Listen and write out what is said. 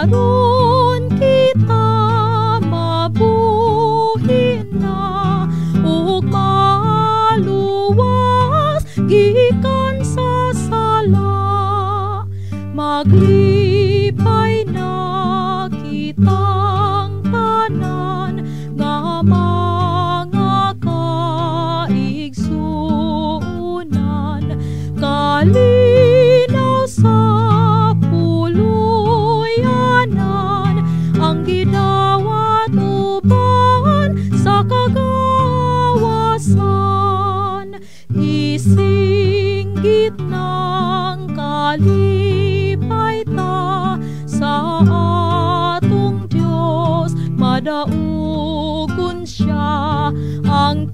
aron kita mabuhi na ug maluwas gikan sa sala. Maglipay na kitang tanan nga mga kaigsuunan, kalinaw sa puluyanan ang gidawat uban sa kagawasan. Isinggit ng kalipay ta sa atong Diyos, madaugon siya ang